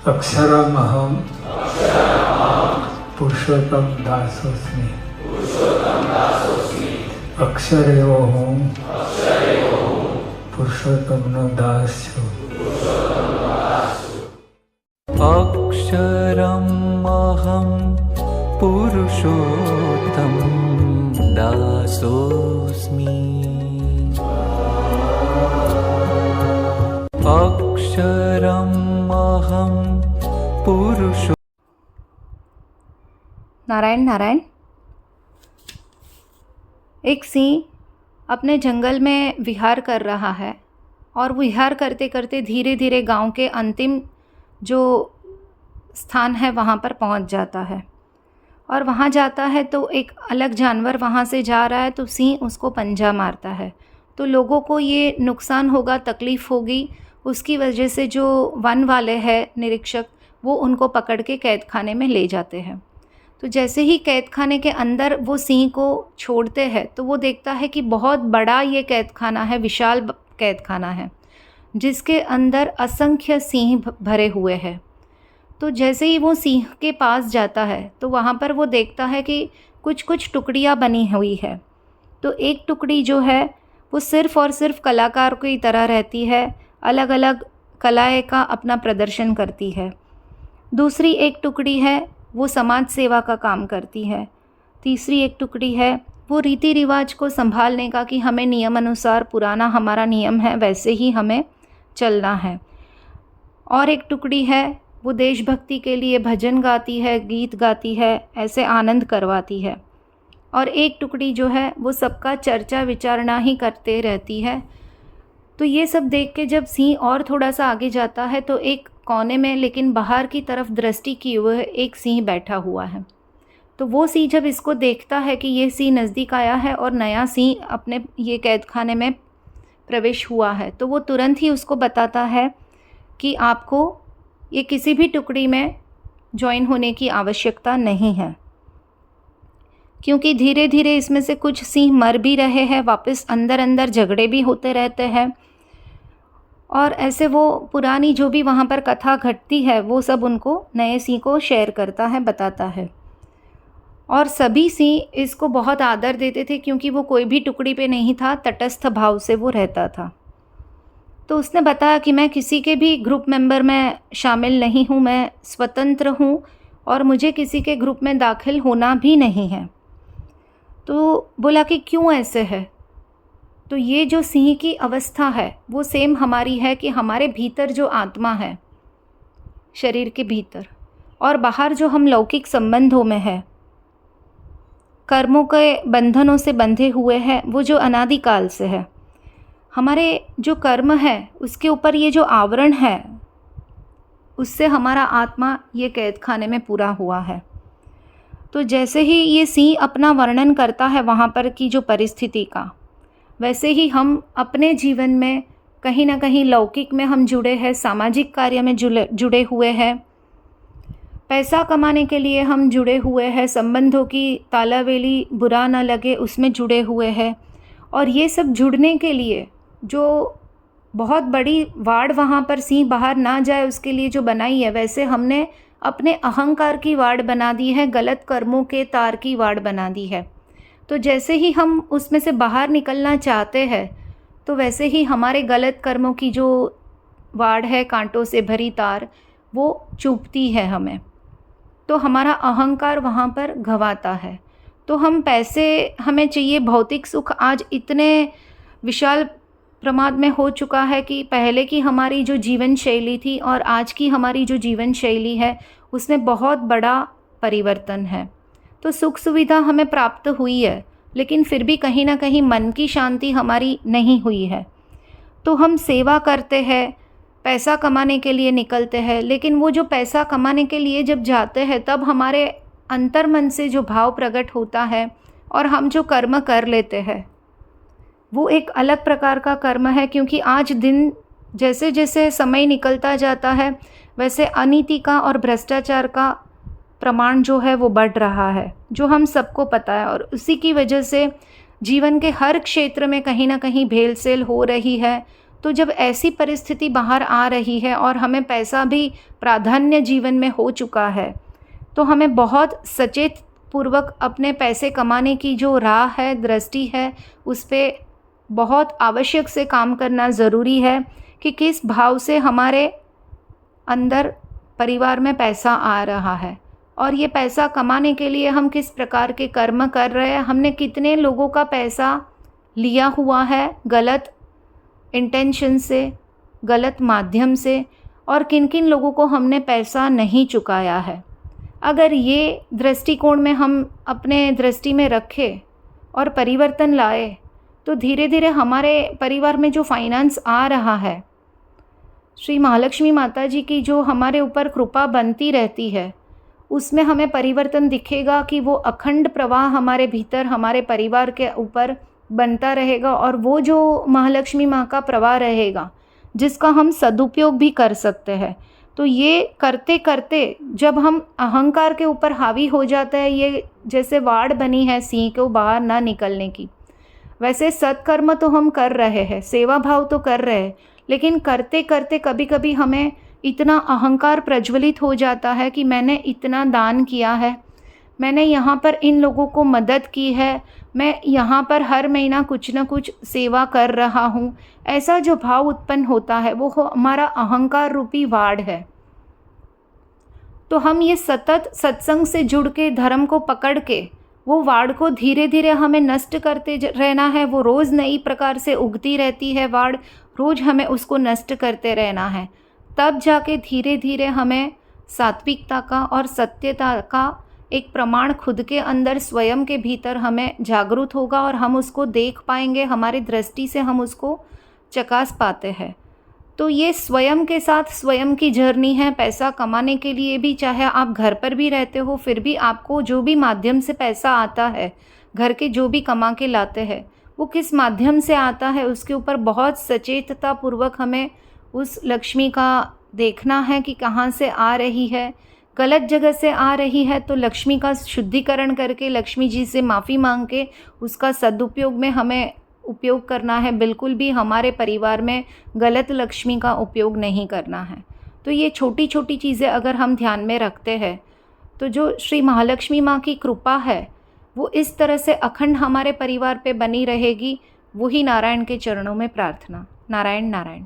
अक्षरमहं पुरुषोत्तम दासोस्मि। अक्षर एवो हूँ, पुरुषोत्तमनो दास छूं। अक्षरमहं पुरुषोत्तम दासोस्मि। अक्षरमहं पुरुषो। नारायण नारायण। एक सिंह अपने जंगल में विहार कर रहा है और विहार करते करते धीरे धीरे गांव के अंतिम जो स्थान है वहाँ पर पहुँच जाता है। और वहाँ जाता है तो एक अलग जानवर वहाँ से जा रहा है, तो सिंह उसको पंजा मारता है। तो लोगों को ये नुकसान होगा, तकलीफ़ होगी। उसकी वजह से जो वन वाले हैं निरीक्षक, वो उनको पकड़ के कैद खाने में ले जाते हैं। तो जैसे ही कैद खाने के अंदर वो सिंह को छोड़ते हैं तो वो देखता है कि बहुत बड़ा ये कैद खाना है, विशाल कैद खाना है जिसके अंदर असंख्य सिंह भरे हुए हैं। तो जैसे ही वो सिंह के पास जाता है तो वहाँ पर वो देखता है कि कुछ कुछ टुकड़ियाँ बनी हुई है। तो एक टुकड़ी जो है वो सिर्फ़ और सिर्फ कलाकार की तरह रहती है, अलग अलग कलाएँ का अपना प्रदर्शन करती है। दूसरी एक टुकड़ी है वो समाज सेवा का काम करती है। तीसरी एक टुकड़ी है वो रीति रिवाज को संभालने का, कि हमें नियम अनुसार, पुराना हमारा नियम है वैसे ही हमें चलना है। और एक टुकड़ी है वो देशभक्ति के लिए भजन गाती है, गीत गाती है, ऐसे आनंद करवाती है। और एक टुकड़ी जो है वो सबका चर्चा विचारणा ही करते रहती है। तो ये सब देख के जब सिंह और थोड़ा सा आगे जाता है तो एक कोने में, लेकिन बाहर की तरफ दृष्टि किए हुए एक सिंह बैठा हुआ है। तो वो सिंह जब इसको देखता है कि ये सिंह नज़दीक आया है और नया सिंह अपने ये कैद खाने में प्रवेश हुआ है, तो वो तुरंत ही उसको बताता है कि आपको ये किसी भी टुकड़ी में ज्वाइन होने की आवश्यकता नहीं है, क्योंकि धीरे धीरे इसमें से कुछ सिंह मर भी रहे हैं, वापस अंदर अंदर झगड़े भी होते रहते हैं। और ऐसे वो पुरानी जो भी वहाँ पर कथा घटती है वो सब उनको नए सिंह को शेयर करता है, बताता है। और सभी सिंह इसको बहुत आदर देते थे, क्योंकि वो कोई भी टुकड़ी पे नहीं था, तटस्थ भाव से वो रहता था। तो उसने बताया कि मैं किसी के भी ग्रुप मेंबर में शामिल नहीं हूँ, मैं स्वतंत्र हूँ और मुझे किसी के ग्रुप में दाखिल होना भी नहीं है। तो बोला कि क्यों ऐसे है? तो ये जो सिंह की अवस्था है वो सेम हमारी है, कि हमारे भीतर जो आत्मा है शरीर के भीतर, और बाहर जो हम लौकिक संबंधों में है, कर्मों के बंधनों से बंधे हुए हैं, वो जो अनादिकाल से है। हमारे जो कर्म है उसके ऊपर ये जो आवरण है, उससे हमारा आत्मा ये कैद खाने में पूरा हुआ है। तो जैसे ही ये सिंह अपना वर्णन करता है वहाँ पर की जो परिस्थिति का, वैसे ही हम अपने जीवन में कहीं ना कहीं लौकिक में हम जुड़े हैं, सामाजिक कार्य में जुड़े हुए हैं, पैसा कमाने के लिए हम जुड़े हुए हैं, संबंधों की तालावेली बुरा ना लगे उसमें जुड़े हुए हैं। और ये सब जुड़ने के लिए जो बहुत बड़ी वाड़ वहाँ पर सिंह बाहर ना जाए उसके लिए जो बनाई है, वैसे हमने अपने अहंकार की वाड़ बना दी है, गलत कर्मों के तार की वाड़ बना दी है। तो जैसे ही हम उसमें से बाहर निकलना चाहते हैं तो वैसे ही हमारे गलत कर्मों की जो वाड़ है, कांटों से भरी तार, वो चुभती है हमें। तो हमारा अहंकार वहाँ पर घवाता है। तो हम पैसे, हमें चाहिए भौतिक सुख, आज इतने विशाल प्रमाद में हो चुका है कि पहले की हमारी जो जीवन शैली थी और आज की हमारी जो जीवन शैली है उसमें बहुत बड़ा परिवर्तन है। तो सुख सुविधा हमें प्राप्त हुई है, लेकिन फिर भी कहीं ना कहीं मन की शांति हमारी नहीं हुई है। तो हम सेवा करते हैं, पैसा कमाने के लिए निकलते हैं, लेकिन वो जो पैसा कमाने के लिए जब जाते हैं तब हमारे अंतर मन से जो भाव प्रकट होता है और हम जो कर्म कर लेते हैं वो एक अलग प्रकार का कर्म है। क्योंकि आज दिन जैसे जैसे समय निकलता जाता है वैसे अनीति का और भ्रष्टाचार का प्रमाण जो है वो बढ़ रहा है, जो हम सबको पता है। और उसी की वजह से जीवन के हर क्षेत्र में कहीं ना कहीं भेलसेल हो रही है। तो जब ऐसी परिस्थिति बाहर आ रही है और हमें पैसा भी प्राधान्य जीवन में हो चुका है, तो हमें बहुत सचेत पूर्वक अपने पैसे कमाने की जो राह है, दृष्टि है, उस पे बहुत आवश्यक से काम करना ज़रूरी है कि किस भाव से हमारे अंदर परिवार में पैसा आ रहा है और ये पैसा कमाने के लिए हम किस प्रकार के कर्म कर रहे हैं, हमने कितने लोगों का पैसा लिया हुआ है गलत इंटेंशन से, गलत माध्यम से, और किन किन लोगों को हमने पैसा नहीं चुकाया है। अगर ये दृष्टिकोण में हम अपने दृष्टि में रखें और परिवर्तन लाए तो धीरे धीरे हमारे परिवार में जो फाइनेंस आ रहा है, श्री महालक्ष्मी माता जी की जो हमारे ऊपर कृपा बनती रहती है, उसमें हमें परिवर्तन दिखेगा कि वो अखंड प्रवाह हमारे भीतर, हमारे परिवार के ऊपर बनता रहेगा और वो जो महालक्ष्मी माँ का प्रवाह रहेगा जिसका हम सदुपयोग भी कर सकते हैं। तो ये करते करते जब हम अहंकार के ऊपर हावी हो जाता है, ये जैसे वाड़ बनी है सिंह को बाहर ना निकलने की, वैसे सत्कर्म तो हम कर रहे हैं, सेवा भाव तो कर रहे हैं, लेकिन करते करते कभी कभी हमें इतना अहंकार प्रज्वलित हो जाता है कि मैंने इतना दान किया है, मैंने यहाँ पर इन लोगों को मदद की है, मैं यहाँ पर हर महीना कुछ न कुछ सेवा कर रहा हूँ। ऐसा जो भाव उत्पन्न होता है वो हमारा अहंकार रूपी वाड़ है। तो हम ये सतत सत्संग से जुड़ के, धर्म को पकड़ के, वो वाड़ को धीरे धीरे हमें नष्ट करते रहना है। वो रोज़ नई प्रकार से उगती रहती है वाड़, रोज़ हमें उसको नष्ट करते रहना है। तब जाके धीरे धीरे हमें सात्विकता का और सत्यता का एक प्रमाण खुद के अंदर स्वयं के भीतर हमें जागरूक होगा और हम उसको देख पाएंगे, हमारी दृष्टि से हम उसको चकास पाते हैं। तो ये स्वयं के साथ स्वयं की जर्नी है। पैसा कमाने के लिए भी, चाहे आप घर पर भी रहते हो, फिर भी आपको जो भी माध्यम से पैसा आता है, घर के जो भी कमा के लाते हैं, वो किस माध्यम से आता है उसके ऊपर बहुत सचेतता पूर्वक हमें उस लक्ष्मी का देखना है कि कहाँ से आ रही है। गलत जगह से आ रही है तो लक्ष्मी का शुद्धिकरण करके, लक्ष्मी जी से माफ़ी मांग के उसका सदुपयोग में हमें उपयोग करना है। बिल्कुल भी हमारे परिवार में गलत लक्ष्मी का उपयोग नहीं करना है। तो ये छोटी छोटी चीज़ें अगर हम ध्यान में रखते हैं तो जो श्री महालक्ष्मी माँ की कृपा है वो इस तरह से अखंड हमारे परिवार पे बनी रहेगी। वही नारायण के चरणों में प्रार्थना। नारायण नारायण।